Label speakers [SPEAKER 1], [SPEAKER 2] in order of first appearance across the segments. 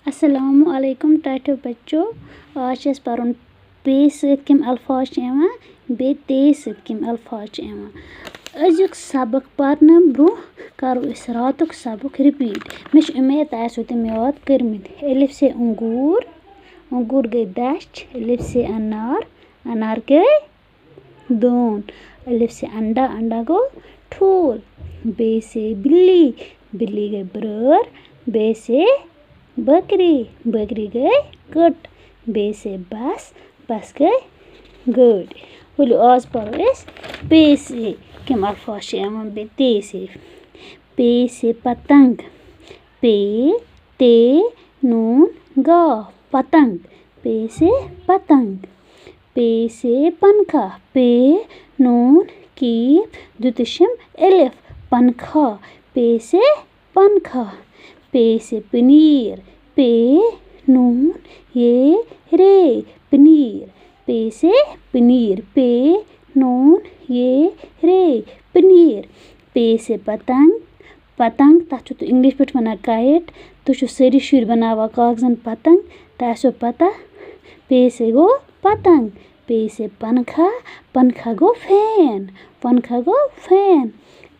[SPEAKER 1] अस्सलामु अलैकुम टाटो बच्चों। आज छे परुन पे सत कम अल्फाज बे ते सत कम अल्फाज अजुक सबक परन ब्रो करो इस रातुक सबक रिपीट। मे उम्मीद तह तुम याद कर्मित। अलिफ से अंगूर, अंगूर गई दच। अलिफ से अनार, अनार गई दोन। अलिफ से अंडा, अंडा गो ठूल। बे से बिल्ली, बिल्ली गई ब्रर। बे से बकरी, बकरी गई कट। बे से बस, बस गई गाड़ी। वलो आज पढ़ो इस पे से कम अल्फाज बे ते से। पे से पतंग, पे ते नून गा पतंग। पे से पतंग। पे से पंखा, पे नून कीफ दुतशम अलिफ पंखा। पे से पंखा। पे से पनीर, पे नून ये रे पनीर। पे से पनीर, पे नून ये रे पनीर। पे से पतंग, पतंग तथ तो इंग्लिश पे वन काइट। तुम सारी शुर बनावा कागजन पतंग, तह पता। पे से गो पतंग। पे से पंखा, पंखा गो फैन, पंखा गो फैन।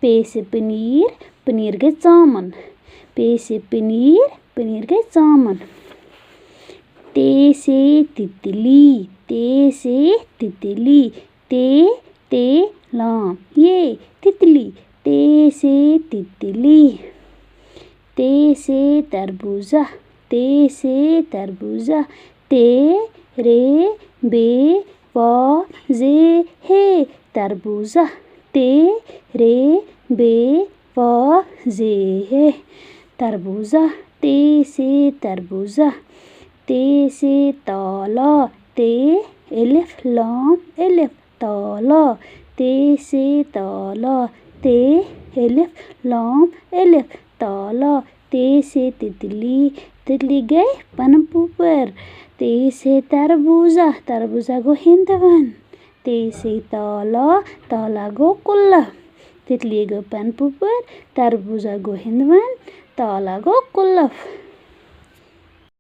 [SPEAKER 1] पे से पनीर, पनीर गई चामन। पे से पनीर, पनीर गई चामन। ते से तितली, ते से तितली। ते लाम ये तितली। ते से तितली। ते से तरबूजा, ते से तरबूजा। ते रे बे वा जे हे तरबूजा। ते रे बे वा जे हे तरबूजा। ते से तरबूजा। ते से ताला, ते अलिफ लाम अलिफ ताला। ते से ताला, ते अलिफ लाम अलिफ ताला। ते से तितली, तितली गई पन ऊपर। ते से तरबूजा, तरबूजा गो हिंदवन। ते से ताला, ताला गो कुल्ला। तितली गो पन ऊपर, तरबूजा गो हिंदवन, ताला गो कुल्लफ।